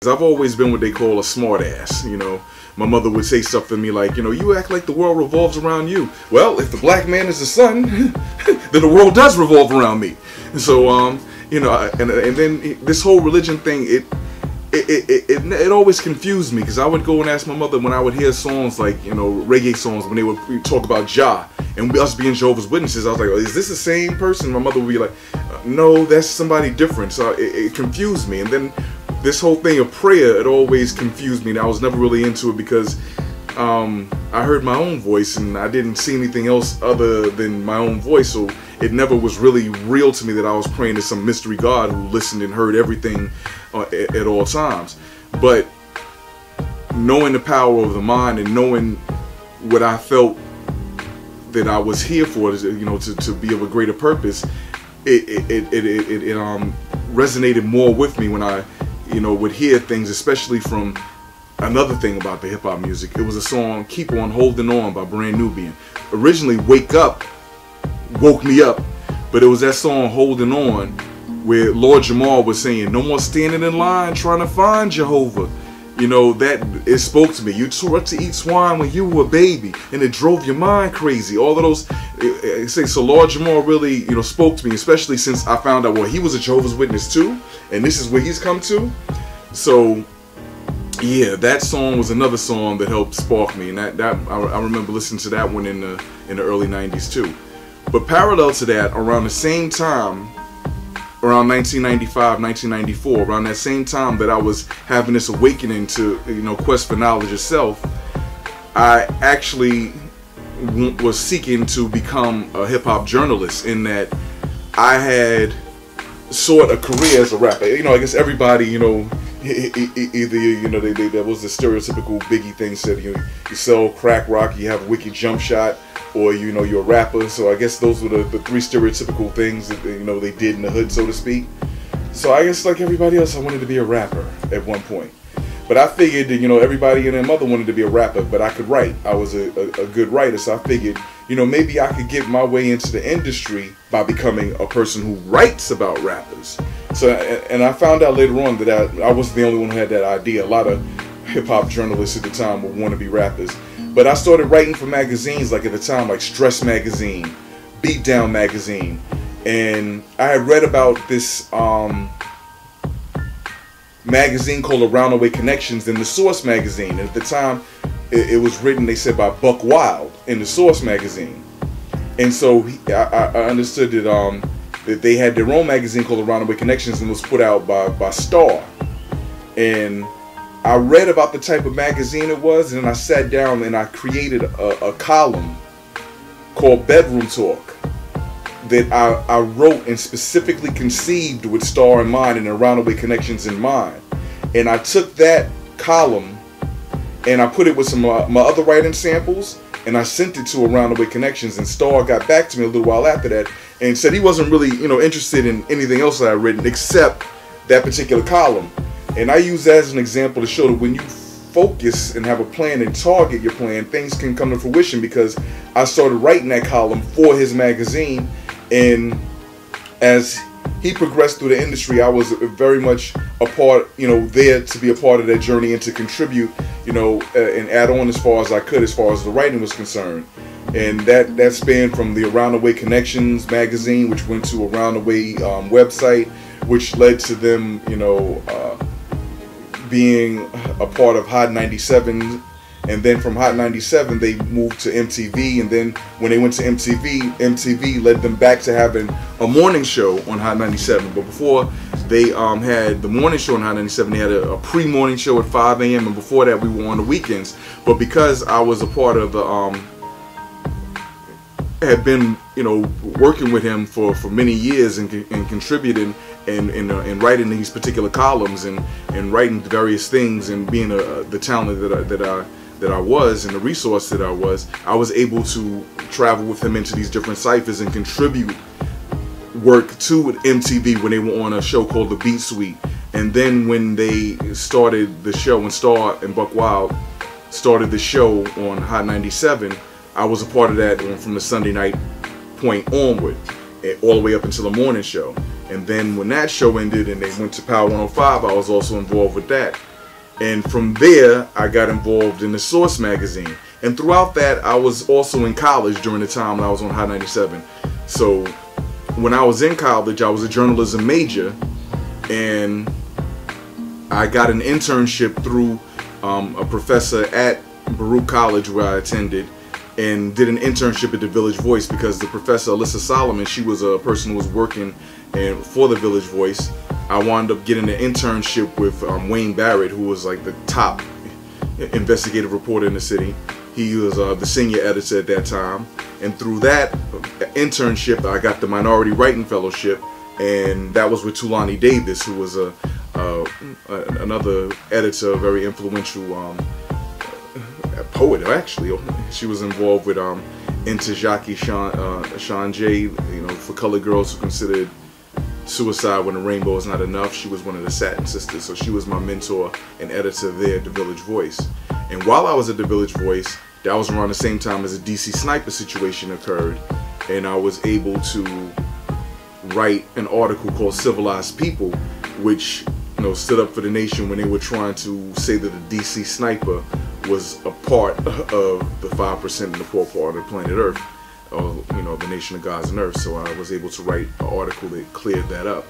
I've always been what they call a smart ass, you know. My mother would say stuff to me like, you know, you act like the world revolves around you. Well, if the black man is the sun, then the world does revolve around me. So, you know, and then this whole religion thing, it always confused me, because I would go and ask my mother when I would hear songs like, you know, reggae songs, when they would talk about Jah and us being Jehovah's Witnesses. I was like, oh, is this the same person? My mother would be like, no, that's somebody different. So it confused me. And then this whole thing of prayer, it always confused me, and I was never really into it, because I heard my own voice and I didn't see anything else other than my own voice. So it never was really real to me that I was praying to some mystery God who listened and heard everything at all times. But knowing the power of the mind and knowing what I felt that I was here for, you know, to be of a greater purpose, it resonated more with me when I, you know, would hear things, especially from another thing about the hip-hop music. It was a song, Keep On Holding On by Brand Nubian. Originally, Wake Up woke me up, but it was that song, Holding On, where Lord Jamar was saying, no more standing in line trying to find Jehovah. You know, that, it spoke to me. You tore up to eat swine when you were a baby, and it drove your mind crazy. All of those, so Lord Jamar really, you know, spoke to me, especially since I found out, well, he was a Jehovah's Witness too, and this is where he's come to. So, yeah, that song was another song that helped spark me, and I remember listening to that one in the early 90s too. But parallel to that, around the same time, around 1995, 1994, around that same time that I was having this awakening to, you know, quest for knowledge itself, I actually was seeking to become a hip-hop journalist, in that I had sought a career as a rapper. You know, I guess everybody, you know, either, you know, that was the stereotypical Biggie thing, said, you know, you sell crack rock, you have a wicked jump shot, or, you know, you're a rapper. So I guess those were the three stereotypical things that, you know, they did in the hood, so to speak. So I guess, like everybody else, I wanted to be a rapper at one point. But I figured that, you know, everybody and their mother wanted to be a rapper, but I could write. I was a good writer, so I figured, you know, maybe I could get my way into the industry by becoming a person who writes about rappers. So, and I found out later on that I wasn't the only one who had that idea. A lot of hip-hop journalists at the time would want to be rappers. But I started writing for magazines, like at the time, like Stress Magazine, Beatdown Magazine. And I had read about this magazine called Around the Way Connections in the Source Magazine. And at the time, it was written, they said, by Buck Wild in the Source Magazine. And so I understood that that they had their own magazine called Around the Way Connections, and was put out by Star. And I read about the type of magazine it was, and I sat down and I created a column called Bedroom Talk that I wrote and specifically conceived with Star in mind and Around the Way Connections in mind. And I took that column and I put it with some my other writing samples, and I sent it to Around the Way Connections, and Star got back to me a little while after that and said he wasn't really, you know, interested in anything else that I'd written except that particular column. And I use that as an example to show that when you focus and have a plan and target your plan, things can come to fruition, because I started writing that column for his magazine, and as he progressed through the industry, I was very much a part, you know, there to be a part of that journey and to contribute, you know, and add on as far as I could as far as the writing was concerned. And that spanned from the Around the Way Connections magazine, which went to Around the Way website, which led to them, you know, being a part of Hot 97, and then from Hot 97 they moved to MTV, and then when they went to MTV led them back to having a morning show on Hot 97. But before they had the morning show on Hot 97, they had a pre-morning show at 5 a.m. and before that we were on the weekends. But because I was a part of the had been, you know, working with him for many years and contributing and writing these particular columns and writing various things and being the talent that I was and the resource that I was able to travel with him into these different ciphers and contribute work to MTV when they were on a show called The Beat Suite. And then when they started the show, when Star and Buck Wild started the show on Hot 97, I was a part of that from the Sunday night point onward, all the way up until the morning show. And then when that show ended and they went to Power 105, I was also involved with that. And from there, I got involved in the Source magazine. And throughout that, I was also in college during the time when I was on Hot 97. So when I was in college, I was a journalism major, and I got an internship through a professor at Baruch College where I attended, and did an internship at the Village Voice, because the professor, Alyssa Solomon, she was a person who was working for the Village Voice. I wound up getting an internship with Wayne Barrett, who was like the top investigative reporter in the city. He was the senior editor at that time, and through that internship I got the Minority Writing Fellowship, and that was with Tulani Davis, who was another editor, very influential poet actually. She was involved with Ntozake Shanjay, for colored girls who considered suicide when the rainbow is not enough. She was one of the Satin Sisters, so she was my mentor and editor there at the Village Voice. And while I was at the Village Voice, that was around the same time as a DC sniper situation occurred, and I was able to write an article called Civilized People, which stood up for the nation when they were trying to say that the DC sniper was a part of the 5% and the poor part of the planet Earth, or the nation of gods and earth. So I was able to write an article that cleared that up.